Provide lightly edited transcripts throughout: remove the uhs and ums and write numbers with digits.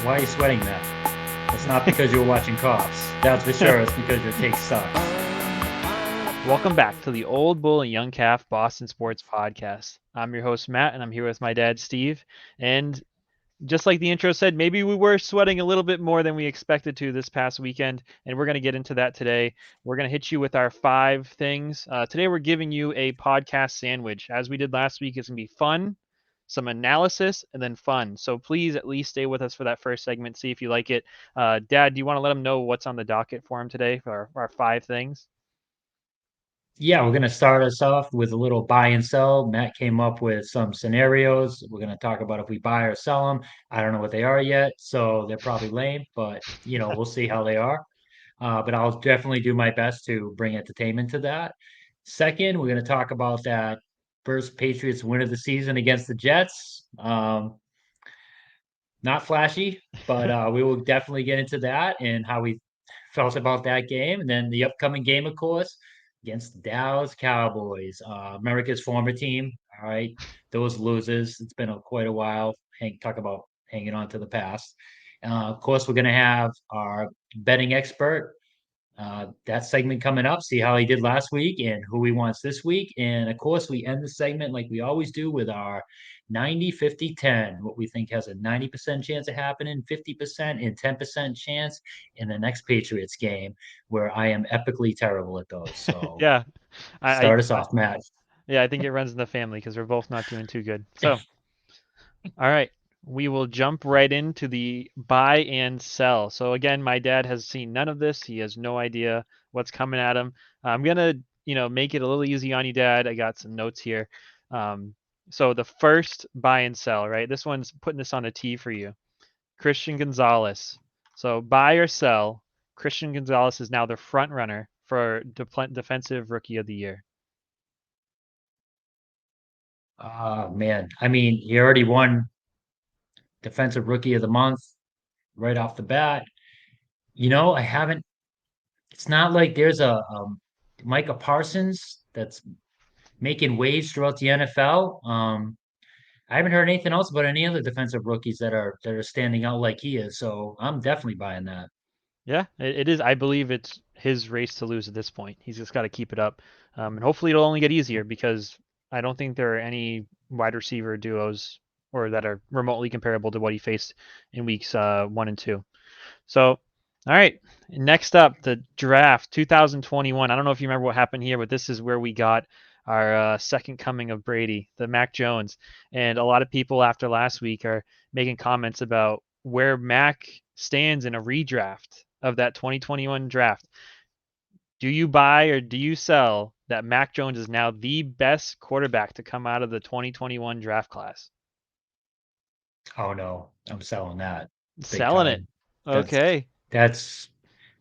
Why are you sweating that? It's not because you were watching Cops. That's for sure. It's because your take sucks. Welcome back to the Old Bull and Young Calf Boston Sports Podcast. I'm your host, Matt, and I'm here with my dad, Steve. And just like the intro said, maybe we were sweating a little bit more than we expected to this past weekend, and we're going to get into that today. We're going to hit you with our 5 things. Today, we're giving you a podcast sandwich. As we did last week, it's going to be fun, some analysis, and then fun. So please at least stay with us for that first segment, see if you like it. Dad, do you want to let them know what's on the docket for him today for our 5 things? Yeah, we're going to start us off with a little buy and sell. Matt came up with some scenarios. We're going to talk about if we buy or sell them. I don't know what they are yet, so they're probably lame, but we'll see how they are. But I'll definitely do my best to bring entertainment to that. Second, we're going to talk about that first Patriots win of the season against the Jets. Not flashy, but we will definitely get into that and how we felt about that game. And then the upcoming game, of course, against the Dallas Cowboys, America's former team. All right, those losers. It's been quite a while. Talk about hanging on to the past. Of course, we're going to have our betting expert that segment coming up, see how he did last week and who he wants this week. And of course, we end the segment like we always do with our 90-50-10, what we think has a 90% chance of happening, 50% and 10% chance in the next Patriots game, where I am epically terrible at those. So Yeah, start us off, Matt. yeah, I think it runs in the family because we're both not doing too good. So, all right, we will jump right into the buy and sell. So again, my dad has seen none of this. He has no idea what's coming at him. I'm gonna, make it a little easy on you, Dad. I got some notes here. Um, so the first buy and sell, right? This one's putting this on a T for you. Christian Gonzalez. So buy or sell. Christian Gonzalez is now the front runner for defensive rookie of the year. Man, I mean, he already won Defensive Rookie of the Month right off the bat. I haven't. It's not like there's a Micah Parsons that's making waves throughout the NFL. I haven't heard anything else about any other defensive rookies that are standing out like he is. So I'm definitely buying that. Yeah, it is. I believe it's his race to lose at this point. He's just got to keep it up, and hopefully it'll only get easier because I don't think there are any wide receiver duos or that are remotely comparable to what he faced in weeks 1 and 2. So, all right, next up, the draft 2021. I don't know if you remember what happened here, but this is where we got our second coming of Brady, the Mac Jones, and a lot of people after last week are making comments about where Mac stands in a redraft of that 2021 draft. Do you buy or do you sell that Mac Jones is now the best quarterback to come out of the 2021 draft class? Oh no, I'm selling that big Selling it. time. That's Okay. that's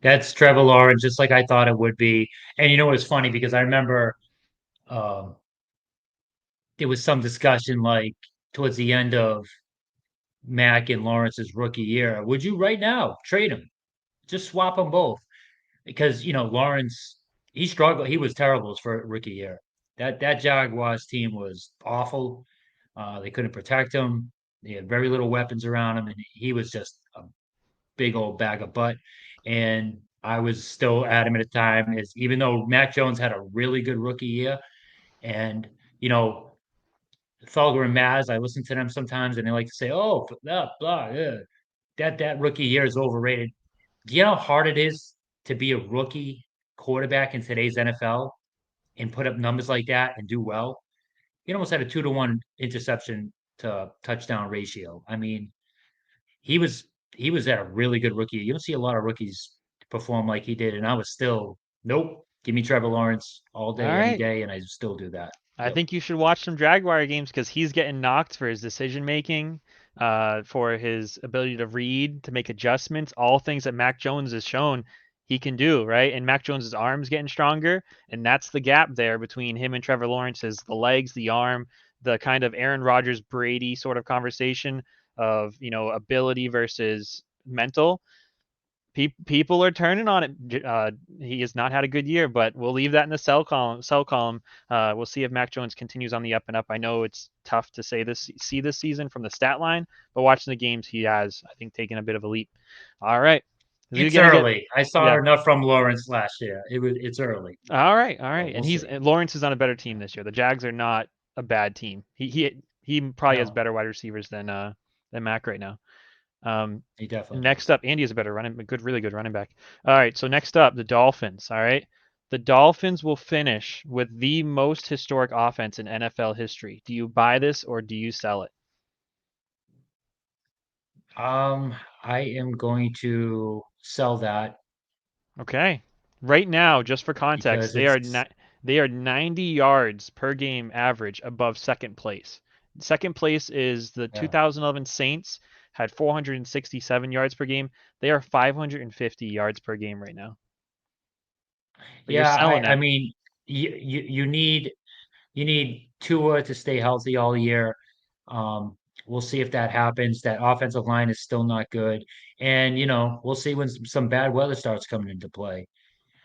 that's Trevor Lawrence, just like I thought it would be. And you know what's funny because I remember um, there was some discussion like towards the end of Mac and Lawrence's rookie year. Would you right now trade him? Just swap them both because Lawrence he struggled. He was terrible his for rookie year. That Jaguars team was awful. They couldn't protect him. They had very little weapons around him, and he was just a big old bag of butt. And I was still adamant at the time is even though Mac Jones had a really good rookie year, and you know Thulger and Maz, I listen to them sometimes, and they like to say, "Oh, blah blah, yeah. That rookie year is overrated." Do you know how hard it is to be a rookie quarterback in today's NFL and put up numbers like that and do well? He almost had a 2-to-1 interception to touchdown ratio. I mean, he was he was at a really good rookie. You don't see a lot of rookies perform like he did, and I was still nope. Give me Trevor Lawrence all All day, any right. day, and I still do that. I Yep. think you should watch some Jaguar games because he's getting knocked for his decision making, for his ability to read, to make adjustments, all things that Mac Jones has shown he can do, right? And Mac Jones's arm's getting stronger, and that's the gap there between him and Trevor Lawrence is the legs, the arm, the kind of Aaron Rodgers Brady sort of conversation of, ability versus mental. People are turning on it. He has not had a good year, but we'll leave that in the sell column. We'll see if Mac Jones continues on the up and up. I know it's tough to see this season from the stat line, but watching the games, he has, I think, taken a bit of a leap. All right, is he It's gonna get? early. I saw Yeah. enough from Lawrence last year. It's early, All so right, we'll and see. Lawrence is on a better team this year. The Jags are not a bad team. He probably has No, better wide receivers than Mac right now. Um, he definitely Next does. up, Andy is a better running, really good running back. All right, so next up, the Dolphins. All right, the Dolphins will finish with the most historic offense in NFL history. Do you buy this or do you sell it? Um, I am going to sell that Okay, right now, just for context, because it's they are 90 yards per game average above second place. Second place is the yeah. 2011 Saints had 467 yards per game. They are 550 yards per game right now. But you're Yeah, selling I it. mean, you need Tua to stay healthy all year. Um, we'll see if that happens. That offensive line is still not good, and we'll see when some bad weather starts coming into play.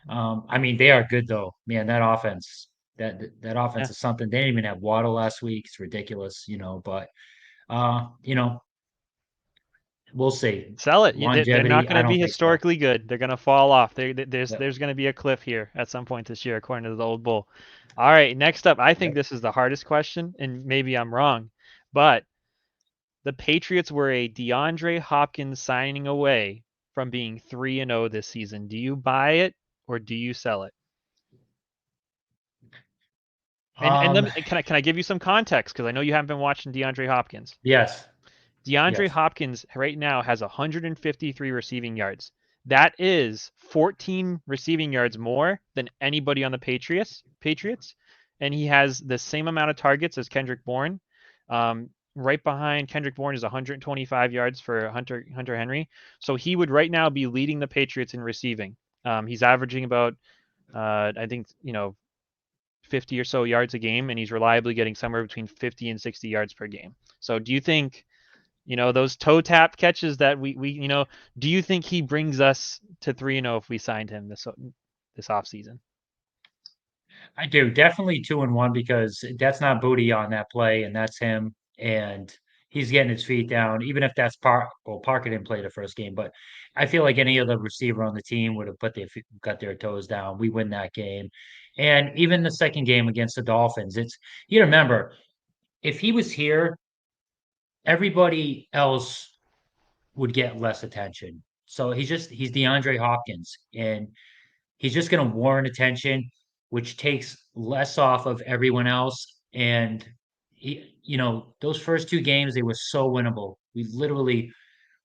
I mean, they are good though, man. That offense Yeah. is something. They didn't even have Waddle last week. It's ridiculous, but uh, you know, we'll see. Sell it. They're not Longevity, going I to be don't think so. historically good. They're going to fall off. Yeah. There's going to be a cliff here at some point this year, according to the old bull. All right, next up, I think Yep. this is the hardest question, and maybe I'm wrong, but the Patriots were a DeAndre Hopkins signing away from being 3-0 this season. Do you buy it or do you sell it? And Um, can I give you some context because I know you haven't been watching DeAndre Hopkins. yes, DeAndre yes. Hopkins right now has 153 receiving yards. That is 14 receiving yards more than anybody on the Patriots, and he has the same amount of targets as Kendrick Bourne. Right behind Kendrick Bourne is 125 yards for Hunter Henry. So he would right now be leading the Patriots in receiving. He's averaging about I think 50 or so yards a game, and he's reliably getting somewhere between 50 and 60 yards per game. So do you think? Those toe tap catches that do you think he brings us to 3-0 if we signed him this offseason? I do definitely 2-1 because that's not Booty on that play, and that's him, and he's getting his feet down. Even if that's Parker didn't play the first game, but I feel like any other receiver on the team would have got their toes down. We win that game, and even the second game against the Dolphins. You remember if he was here, everybody else would get less attention. So he's DeAndre Hopkins, and he's just going to warrant attention, which takes less off of everyone else. And those first two games, they were so winnable. We literally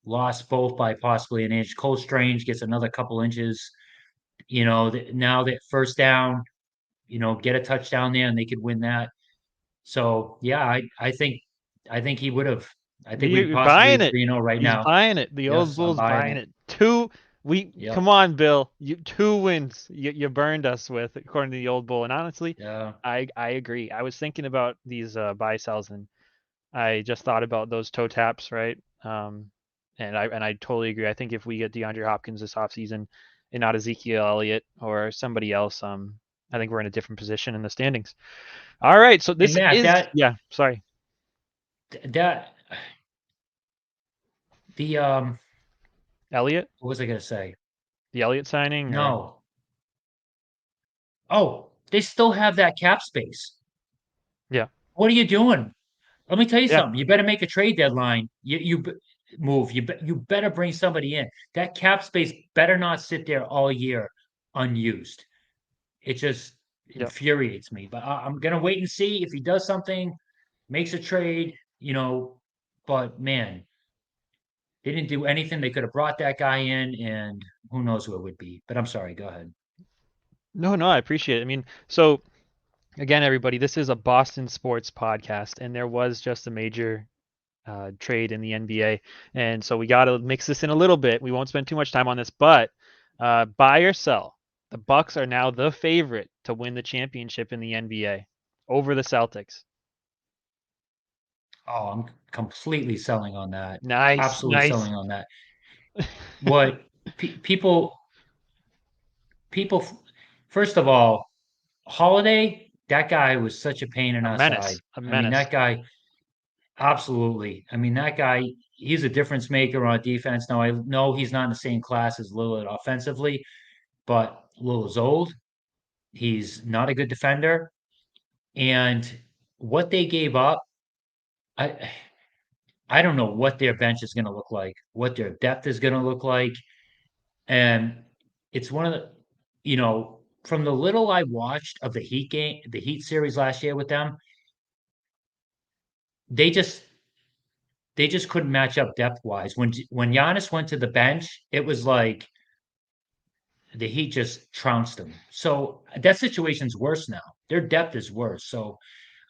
lost both by possibly an inch. Cole Strange gets another couple inches. Now that first down, get a touchdown there, and they could win that. So yeah, I think he would have. I think we'd You're possibly buying be it. 3-0 right He's now. buying it. The old Yes, I'm bull's buying buying it. it. Two. We Yep. come on, Bill. Two wins. You burned us with, according to the old bull. And honestly, Yeah. I agree. I was thinking about these buy sells, and I just thought about those toe taps, right? And I totally agree. I think if we get DeAndre Hopkins this offseason and not Ezekiel Elliott or somebody else, I think we're in a different position in the standings. All right, so And this Matt, is yeah. Sorry, that the Elliott, what was I gonna say? the Elliott signing, or No. Oh, they still have that cap space. yeah, What are you doing? Let me tell you yeah, something. You better make a trade deadline. Move. You better bring somebody in. That cap space better not sit there all year unused. It just yeah. infuriates me. But I'm gonna wait and see if he does something, makes a trade. But man, they didn't do anything. They could have brought that guy in, and who knows who it would be. But I'm sorry. Go ahead. No, no, I appreciate it. I mean, so again, everybody, this is a Boston sports podcast, and there was just a major trade in the NBA. And so we got to mix this in a little bit. We won't spend too much time on this, but buy or sell. The Bucks are now the favorite to win the championship in the NBA over the Celtics. Oh, I'm completely selling on that. Nice, Absolutely nice. selling on that. What? People, people. First of all, Holiday, that guy was such a pain in A our side. menace, a I mean, menace. that guy, absolutely. I mean, that guy, he's a difference maker on defense. Now, I know he's not in the same class as Lillard offensively, but Lillard's old. He's not a good defender. And what they gave up, I I don't know what their bench is going to look like, what their depth is going to look like. And it's one of the, from the little I watched of the Heat series last year with them, they just they just couldn't match up depth wise. When Giannis went to the bench, it was like the Heat just trounced them. So that situation's worse now. Their depth is worse. So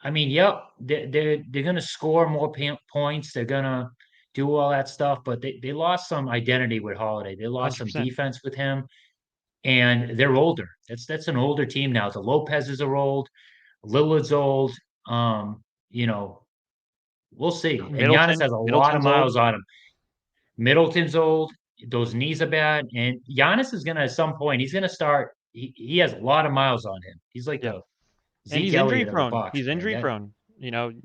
I mean, yep, they're going to score more points. They're going to do all that stuff, but they lost some identity with Holiday. They lost some 100%. defense with him, and they're older. That's an older team now. The Lopez's are old, Lillard's old. Um, you know, we'll see. And Giannis has a lot of Middleton's old. miles on him. Middleton's old. Those knees are bad, and Giannis is gonna at some point. He's gonna start. He has a lot of miles on him. He's like Yeah. the And Zeke he's injury Elliott of the prone. Bucks, He's man. injury prone.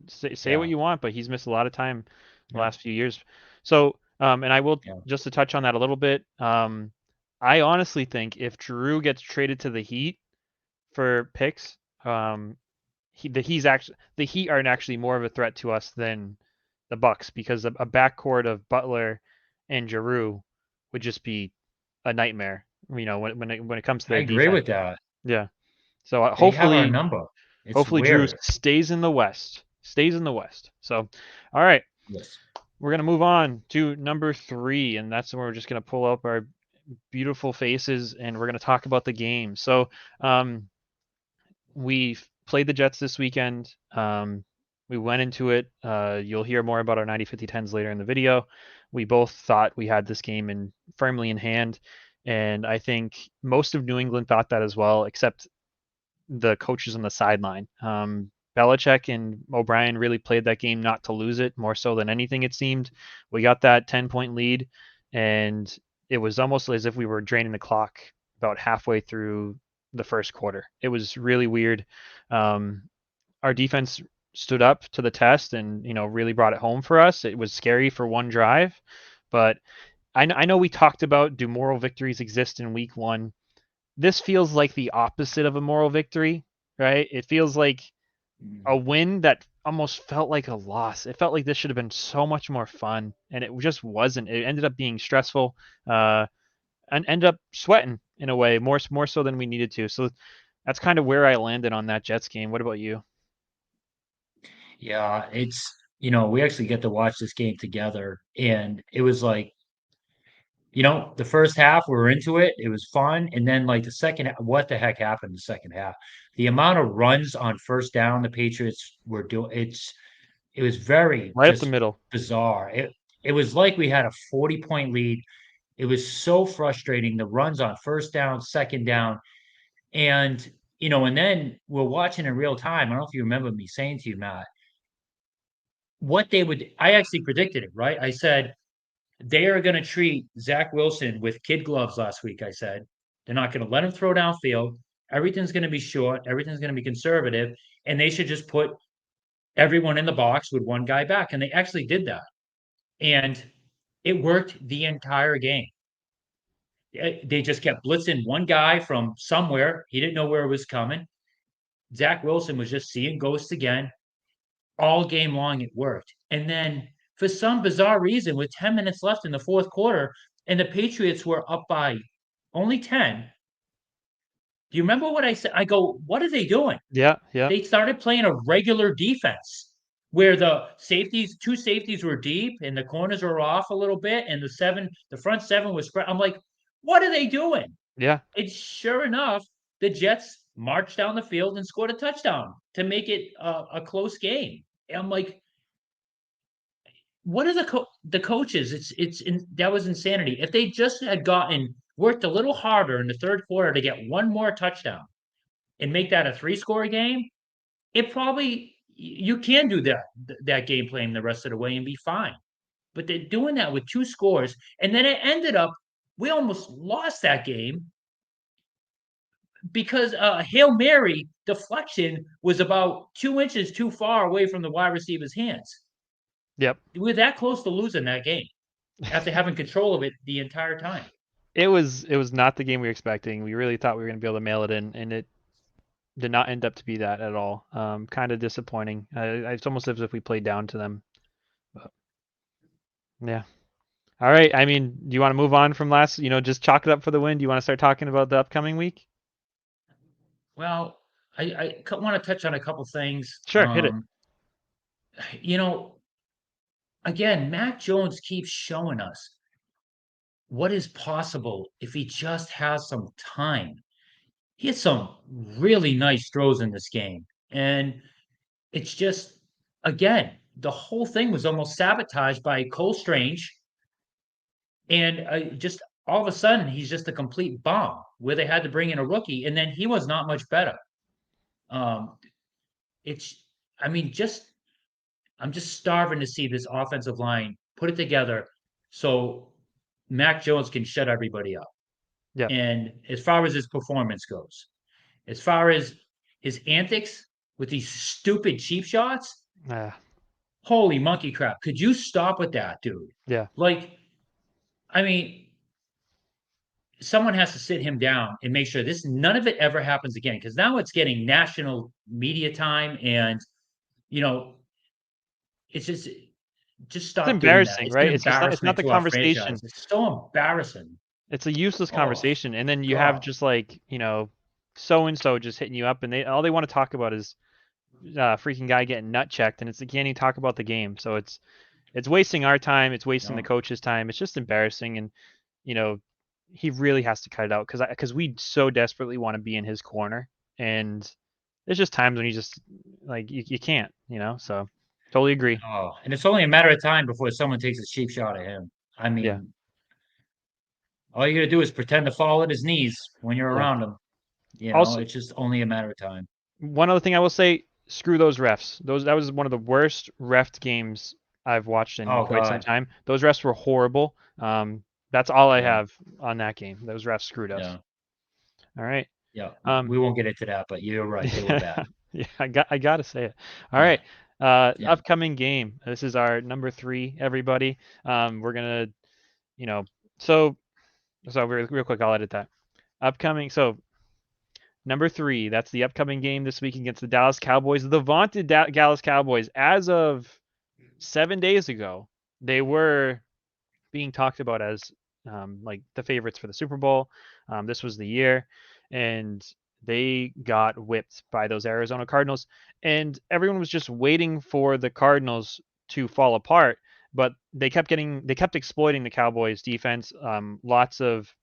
Say what Yeah, you want, but he's missed a lot of time the yeah, last few years. So, and I will yeah. just to touch on that a little bit. I honestly think if Drew gets traded to the Heat for picks, the Heat are actually more of a threat to us than the Bucks because a backcourt of Butler and Giroux would just be a nightmare. When it comes to I their agree defense. with that. Yeah. So They have our number. It's hopefully Drew weird. stays in the West. Stays in the West. So, all right, Yes. we're gonna move on to number 3, and that's where we're just gonna pull up our beautiful faces and we're gonna talk about the game. So, um, we played the Jets this weekend. We went into it. You'll hear more about our 90 50 10s later in the video. We both thought we had this game firmly in hand. And I think most of New England thought that as well, except the coaches on the sideline. Belichick and O'Brien really played that game not to lose it, more so than anything, it seemed. We got that 10-point lead, and it was almost as if we were draining the clock about halfway through the first quarter. It was really weird. Um, our defense stood up to the test and really brought it home for us. It was scary for one drive, but I know we talked about do moral victories exist in week one. This feels like the opposite of a moral victory, right? It feels like a Mm. win that almost felt like a loss. It felt like this should have been so much more fun, and it just wasn't. It ended up being stressful, and ended up sweating in a way, more so than we needed to. So that's kind of where I landed on that Jets game. What about you? Yeah, we actually get to watch this game together, and it was like, the first half we were into it. It was fun, and then like the what the heck happened the second half? The amount of runs on first down the Patriots were doing, it was very Right up the just middle. bizarre. It was like we had a 40-point lead. It was so frustrating. The runs on first down, second down, and and then we're watching in real time. I don't know if you remember me saying to you, Matt, what they would. I actually predicted it, right? I said they are going to treat Zach Wilson with kid gloves last week. I said they're not going to let him throw downfield. Everything's going to be short. Everything's going to be conservative, and they should just put everyone in the box with one guy back. And they actually did that, and it worked the entire game. They just kept blitzing one guy from somewhere. He didn't know where it was coming. Zach Wilson was just seeing ghosts again. All game long, it worked. And then for some bizarre reason, with 10 minutes left in the fourth quarter, and the Patriots were up by only 10. Do you remember what I said? I go, what are they doing? Yeah, yeah, They started playing a regular defense where two safeties were deep and the corners were off a little bit, and the front seven was spread. I'm like, what are they doing? yeah, And sure enough, the Jets marched down the field and scored a touchdown to make it a close game. And I'm like, what are the coaches? That was insanity. If they just had worked a little harder in the third quarter to get one more touchdown and make that a three-score game, it probably you can do that game plan the rest of the way and be fine. But they're doing that with two scores, and then it ended up we almost lost that game because Hail Mary deflection was about 2 inches too far away from the wide receiver's hands. Yep. We were that close to losing that game after having control of it the entire time. It was not the game we were expecting. We really thought we were going to be able to mail it in, and it did not end up to be that at all. Kind of disappointing. It's almost as if we played down to them. But yeah. All right. I mean, do you want to move on from last? Just chalk it up for the win. Do you want to start talking about the upcoming week? Well, I want to touch on a couple things. Sure, hit it. You know, again, Mac Jones keeps showing us what is possible if he just has some time. He had some really nice throws in this game. And it's just, again, the whole thing was almost sabotaged by Cole Strange. And just all of a sudden, he's just a complete bomb where they had to bring in a rookie. And then he was not much better. Um, it's, I mean, just, I'm just starving to see this offensive line put it together so Mac Jones can shut everybody up. Yeah. And as far as his performance goes, as far as his antics with these stupid cheap shots, Uh, holy monkey crap. Could you stop with that, dude? yeah. Like, I mean, someone has to sit him down and make sure this none of it ever happens again because now it's getting national media time and you know it's just It's stop doing that. embarrassing, It's an right? It's not embarrassment the to our franchise. conversation. It's so embarrassing. It's a useless Oh conversation, and then you have God. just like so and so just hitting you up, and they all they want to talk about is freaking guy getting nut checked, and it's like, can't even talk about the game. So it's wasting our time. It's wasting the No. coach's time. It's just embarrassing, and you know he really has to cut it out because we so desperately want to be in his corner, and there's just times when you just like you can't, So totally agree. Oh, and it's only a matter of time before someone takes a cheap shot at him. I Yeah. mean, all you gotta do is pretend to fall at his knees when you're Yeah. around him. Also, It's just only a matter of time. one other thing I will say, screw those refs. That was one of the worst refed games I've watched in Oh quite some God. time. Those refs were horrible. That's all I Yeah. have on that game. Those refs screwed us. Yeah. All right. Yeah. Um, We won't get into that, but you're right. They were bad. yeah, I gotta say it. All Yeah. right. Yeah. Upcoming game. This is our number 3, everybody. We're gonna, you know, so real quick, I'll edit that. Upcoming. So number 3, that's the upcoming game this week against the Dallas Cowboys. The vaunted Dallas Cowboys, as of 7 days ago, they were being talked about as like the favorites for the Super Bowl. This was the year, and they got whipped by those Arizona Cardinals, and everyone was just waiting for the Cardinals to fall apart. But they kept exploiting the Cowboys defense. Lots of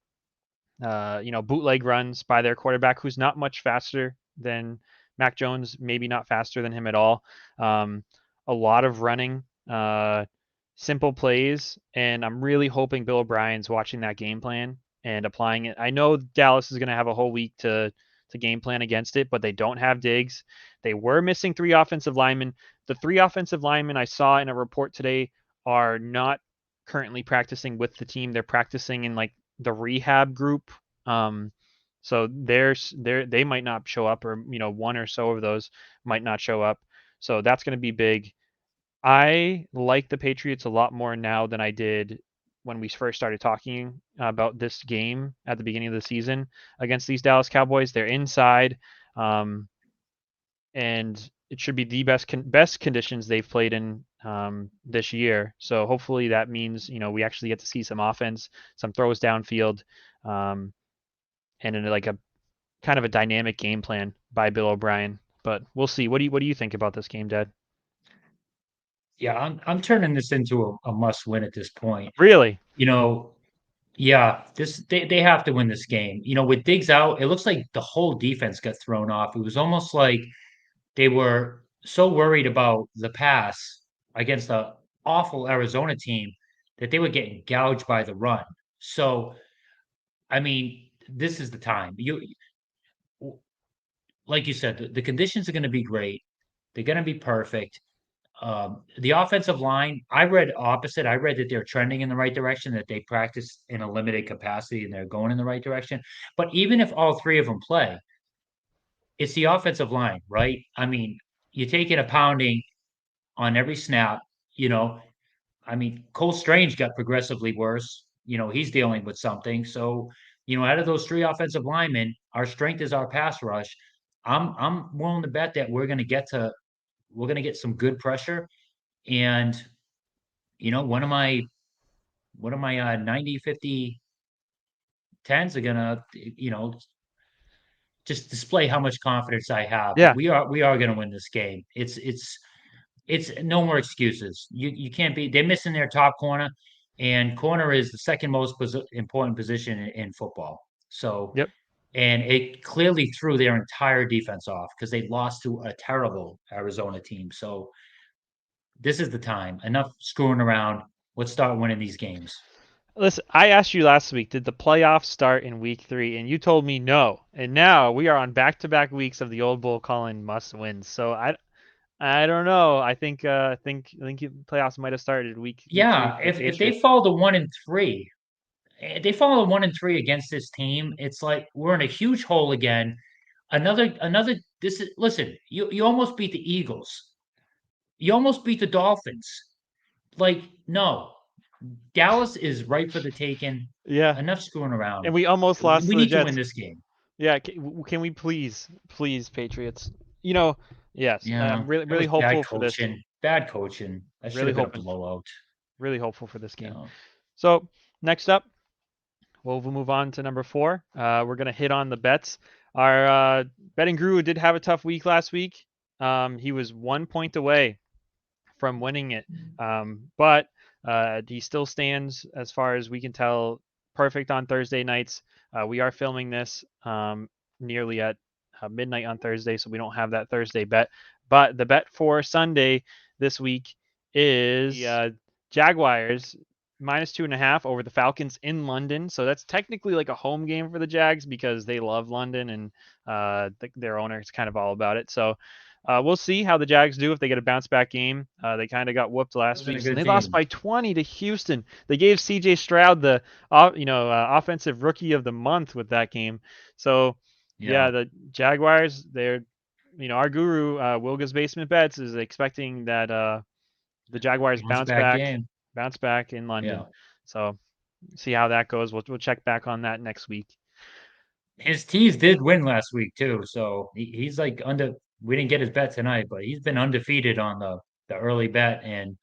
bootleg runs by their quarterback, who's not much faster than Mac Jones, maybe not faster than him at all. Um, a lot of running, simple plays, and I'm really hoping Bill O'Brien's watching that game plan and applying it. I know Dallas is going to have a whole week to game plan against it, but they don't have Diggs. They were missing 3 offensive linemen. The 3 offensive linemen I saw in a report today are not currently practicing with the team. They're practicing in like the rehab group. Um, so they might not show up, or one or so of those might not show up. So that's going to be big. I like the Patriots a lot more now than I did when we first started talking about this game at the beginning of the season against these Dallas Cowboys. They're inside, um, and it should be the best conditions they've played in this year. So hopefully that means we actually get to see some offense, some throws downfield, um, and in like a kind of a dynamic game plan by Bill O'Brien. But we'll see. What do you think about this game, Dad? Yeah. I'm turning this into a must win at this point. Really? You know, yeah, they have to win this game. With Diggs out, it looks like the whole defense got thrown off. It was almost like they were so worried about the pass against the awful Arizona team that they were getting gouged by the run. So, I mean, this is the time. Like you said, the conditions are going to be great. They're going to be perfect. The offensive line, I read opposite. I read that they're trending in the right direction, that they practice in a limited capacity and they're going in the right direction. But even if all three of them play, it's the offensive line, right? I mean, you're taking a pounding on every snap, you know. I mean, Cole Strange got progressively worse. He's dealing with something. So, out of those three offensive linemen, our strength is our pass rush. I'm willing to bet that we're gonna get some good pressure. And one of my 90, 50 tens are gonna, just display how much confidence I have. Yeah. We are gonna win this game. It's no more excuses. You can't be. They're missing their top corner, and corner is the second most important position in football. So, Yep. and it clearly threw their entire defense off because they lost to a terrible Arizona team. So this is the time. Enough screwing around. Let's start winning these games. Listen, I asked you last week, did the playoffs start in week 3? And you told me no. And now we are on back-to-back weeks of the old bull calling must wins. So I don't know. I think playoffs might have started week 3 Yeah, for the if they Patriots. fall to 1-3, they fall to 1-3 against this team. It's like we're in a huge hole again. Another. This is listen. You almost beat the Eagles. You almost beat the Dolphins. Like no, Dallas is right for the taking. Yeah. Enough screwing And around. we almost lost We to the need to win Jets. this game. Yeah, can we please, Patriots? You know, yes, Yeah, I'm really that really was bad hopeful for this. coaching. Bad coaching. That should Really have been a hoping, blowout. really hopeful for this game. Yeah. So next up, we'll move on to number 4. We're gonna hit on the bets. Our betting guru did have a tough week last week. He was 1 point away from winning it, but he still stands, as far as we can tell, perfect on Thursday nights. We are filming this nearly at midnight on Thursday, so we don't have that Thursday bet. But the bet for Sunday this week is the Jaguars -2.5 over the Falcons in London. So that's technically like a home game for the Jags because they love London and their owner is kind of all about it. So we'll see how the Jags do if they get a bounce back game. They kind of got whooped last Wasn't a week, and good they lost team. by 20 to Houston. They gave C.J. Stroud the offensive rookie of the month with that game. So Yeah. yeah, the Jaguars, our guru Wilga's Basement Bets is expecting that the Jaguars Bounce back game. bounce back in Yeah. London. So see how that goes. We'll check back on that next week. His teams did win last week too, so he's like under. We didn't get his bet tonight, but he's been undefeated on the early bet and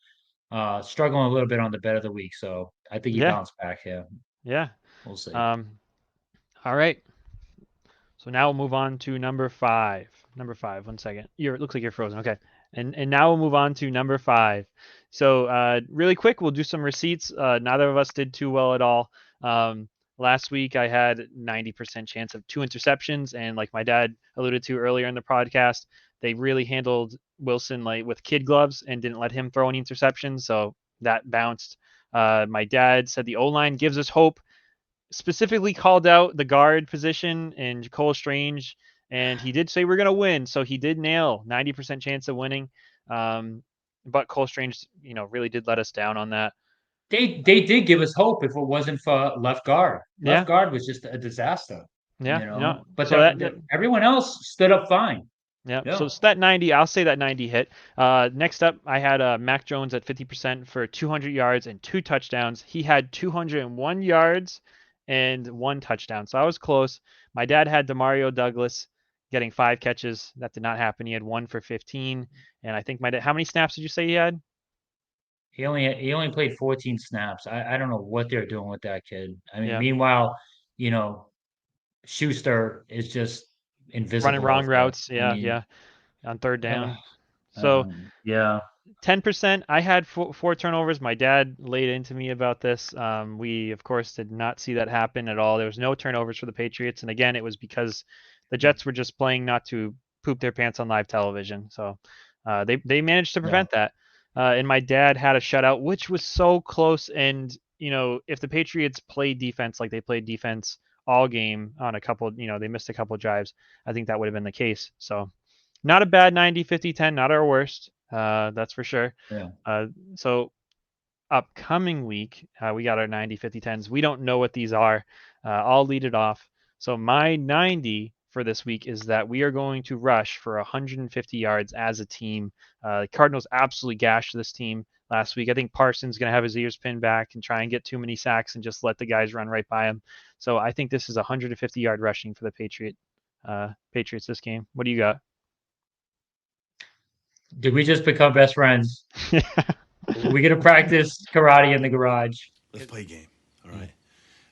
struggling a little bit on the bet of the week. So I think he Yeah, bounced back here. yeah. We'll see. Um, all right. So now we'll move on to number 5. Number 5. 1 second. It looks like you're frozen. Okay. And now we'll move on to number 5. So really quick, we'll do some receipts. Neither of us did too well at all. Last week I had 90% chance of 2 interceptions, and like my dad alluded to earlier in the podcast, they really handled Wilson like with kid gloves and didn't let him throw any interceptions. So that bounced. My dad said the O line gives us hope, specifically called out the guard position and Cole Strange, and he did say we're going to win. So he did nail 90% chance of winning. But Cole Strange, really did let us down on that. They did give us hope if it wasn't for left guard. Yeah, Left guard was just a disaster, yeah, But So everyone else stood up fine. yeah, so Yeah. it's that 90. I'll say that 90 hit. Next up, I had Mac Jones at 50% for 200 yards and 2 touchdowns. He had 201 yards and 1 touchdown, so I was close. My dad had Demario Douglas getting 5 catches. That did not happen. He had 1 for 15, and I think my dad. How many snaps did you say he had? He only played 14 snaps. I don't know what they're doing with that kid. I mean, Yeah, meanwhile, you know, Schuster is just running invisible wrong out there. routes. I Yeah, mean, yeah, on third uh, down. So yeah, 10%. I had 4 turnovers. My dad laid into me about this. We, of course, did not see that happen at all. There was no turnovers for the Patriots. And again, it was because the Jets were just playing not to poop their pants on live television. So they managed to yeah. prevent that. And my dad had a shutout, which was so close. And, if the Patriots played defense like they played defense all game on a couple, they missed a couple drives, I think that would have been the case. So not a bad 90, 50, 10, not our worst. That's for sure. Yeah. So upcoming week, we got our 90, 50, 10s. We don't know what these are. I'll lead it off. So my 90 for this week is that we are going to rush for 150 yards as a team. The Cardinals absolutely gashed this team last week. I think Parsons going to have his ears pinned back and try and get too many sacks and just let the guys run right by him. So I think this is 150-yard rushing for the Patriots this game. What do you got? Did we just become best friends? We're gonna practice karate in the garage. Let's play a game. All right.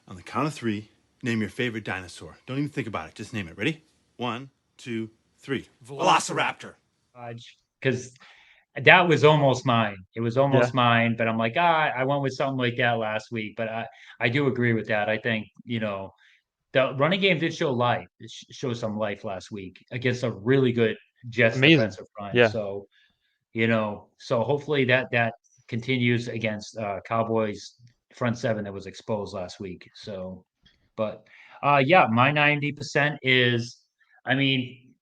On the count of three, name your favorite dinosaur. Don't even think about it. Just name it. Ready? 1, 2, 3. Velociraptor. Because that was almost mine. It was Yeah, almost mine, but I'm like, I went with something like that last week. But I do agree with that. I think, the running game did show life. Show some life last week against a really good Jets amazing. defensive front. Yeah, So hopefully that continues against Cowboys front seven that was exposed last week. So, but yeah, my 90% is, I mean,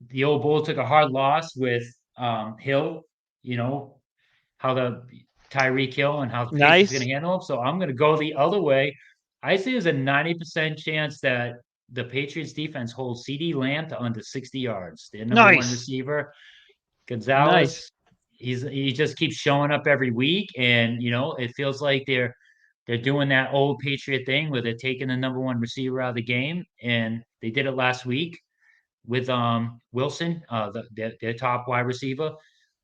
the old bull took a hard loss with Hill, you know, how the Tyreek Hill and how the Patriots are going nice, to handle him. So I'm going to go the other way. I say there's a 90% chance that the Patriots defense holds CD Lamb to under 60 yards. Their number one nice, receiver, nice. Gonzalez, he just keeps showing up every week, and it feels like they're doing that old Patriot thing where they're taking the number one receiver out of the game, and they did it last week with Wilson, their top wide receiver.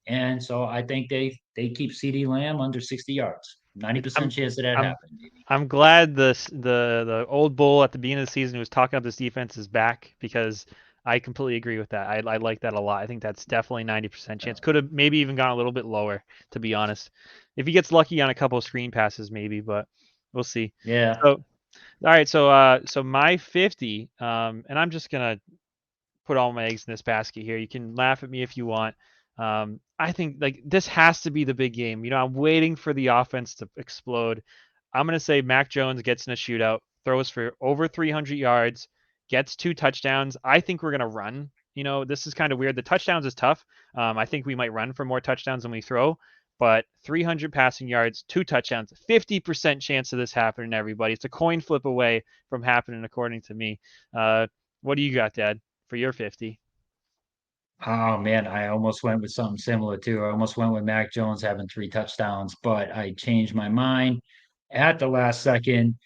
And so I think they keep CD Lamb under 60 yards. 90% I'm chance of that I'm happening, maybe. I'm glad the old bull at the beginning of the season who was talking up this defense is back because I completely agree with that. I like that a lot. I think that's definitely 90% chance. Could have maybe even gone a little bit lower, to be honest. If he gets lucky on a couple of screen passes, maybe, but we'll see. Yeah. So all right, so my 50, and I'm just gonna put all my eggs in this basket here. You can laugh at me if you want. I think like this has to be the big game. I'm waiting for the offense to explode. I'm gonna say Mac Jones gets in a shootout, throws for over 300 yards, gets 2 touchdowns. I think we're gonna run. This is kind of weird. The touchdowns is tough. I think we might run for more touchdowns than we throw, but 300 passing yards, 2 touchdowns, 50% chance of this happening. Everybody, it's a coin flip away from happening, according to me. What do you got, Dad, for your 50? Oh man, I almost went with something similar too. I almost went with Mac Jones having 3 touchdowns, but I changed my mind at the last second,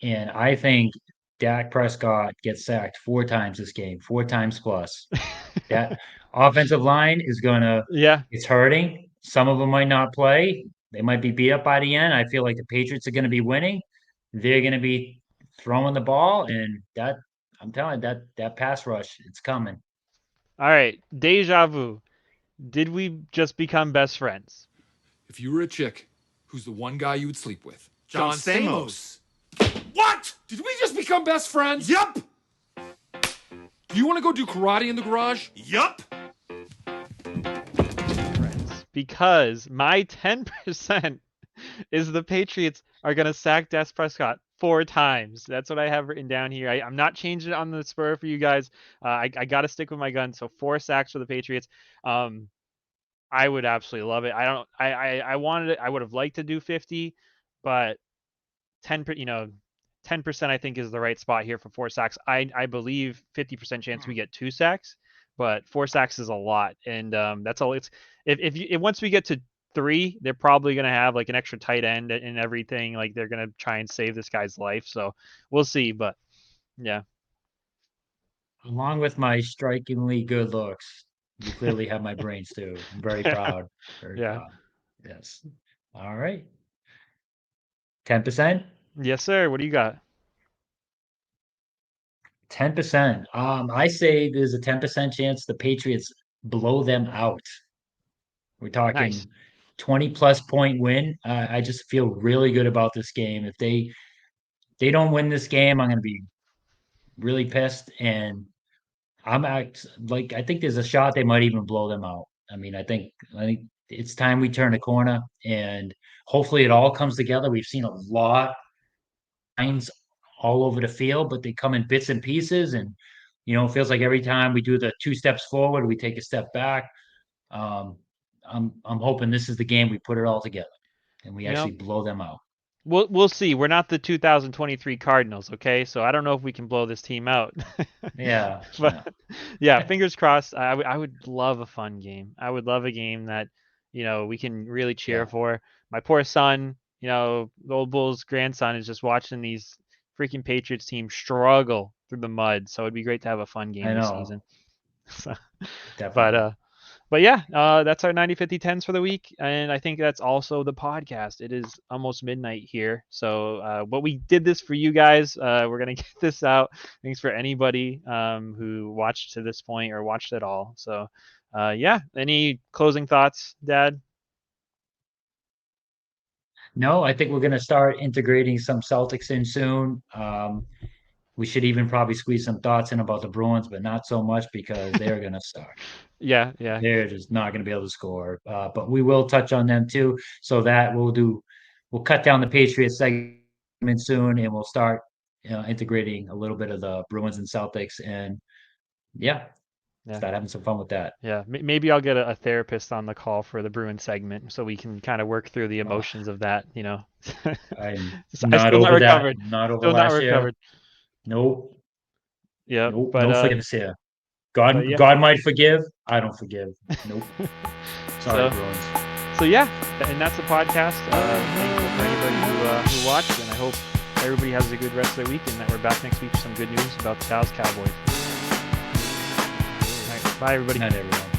and I think Dak Prescott gets sacked 4 times this game, 4 times plus. That offensive line is gonna Yeah. it's hurting. Some of them might not play. They might be beat up by the end. I feel like the Patriots are gonna be winning. They're gonna be throwing the ball, and that I'm telling you, that pass rush, it's coming. All right. Deja vu. Did we just become best friends? If you were a chick, who's the one guy you would sleep with? John Stamos. What? Did we just become best friends? Yup. Do you want to go do karate in the garage? Yup. Friends. Because my 10% is the Patriots are going to sack Dak Prescott 4 times. That's what I have written down here. I'm not changing it on the spur for you guys. I got to stick with my gun. So 4 sacks for the Patriots. I would absolutely love it. I don't. I wanted it. I would have liked to do 50, but 10%, I think is the right spot here for 4 sacks. I believe 50% chance we get 2 sacks, but 4 sacks is a lot, and that's all. It's if once we get to 3, they're probably gonna have like an extra tight end and everything. Like they're gonna try and save this guy's life. So we'll see, but yeah. Along with my strikingly good looks, you clearly have my brains too. I'm very proud. Very Yeah. proud. Yes. All right. 10%? Yes, sir. What do you got? 10%. I say there's a 10% chance the Patriots blow them out. We're Nice. talking 20 plus point win. I just feel really good about this game. If they don't win this game, I'm gonna be really pissed. And I think there's a shot they might even blow them out. I think it's time we turn a corner, and hopefully it all comes together. We've seen a lot of lines all over the field, but they come in bits and pieces, and it feels like every time we do the 2 steps forward, we take a step back. Um, I'm hoping this is the game we put it all together and we You know, actually blow them out. we'll see. We're not the 2023 Cardinals, okay? So I don't know if we can blow this team out. Yeah. But yeah, fingers crossed. I would love a fun game. I would love a game that, we can really cheer Yeah. for. My poor son, the old Bulls grandson is just watching these freaking Patriots team struggle through the mud. So it'd be great to have a fun game I this know. season. So, Definitely. but yeah, that's our 90 50 10s for the week. And I think that's also the podcast. It is almost midnight here. So, what we did this for you guys. We're going to get this out. Thanks for anybody who watched to this point or watched at all. So, yeah, any closing thoughts, Dad? No, I think we're going to start integrating some Celtics in soon. We should even probably squeeze some thoughts in about the Bruins, but not so much because they're going to suck. Yeah. They're just not going to be able to score. But we will touch on them too. So that we'll cut down the Patriots segment soon, and we'll start integrating a little bit of the Bruins and Celtics, and Yeah. start having some fun with that. Yeah, maybe I'll get a therapist on the call for the Bruin segment so we can kind of work through the Oh, emotions of that, I'm I'm not still not over that. recovered. Not over Still not last year. recovered. Nope. Yeah, Nope. but No forgiveness here. but yeah. God might forgive. I don't forgive. Nope. Sorry, So- Bruins. So yeah, and that's the podcast. Thankful for anybody who watched, and I hope everybody has a good rest of their week, and that we're back next week with some good news about the Dallas Cowboys. All right, bye everybody. Not everyone.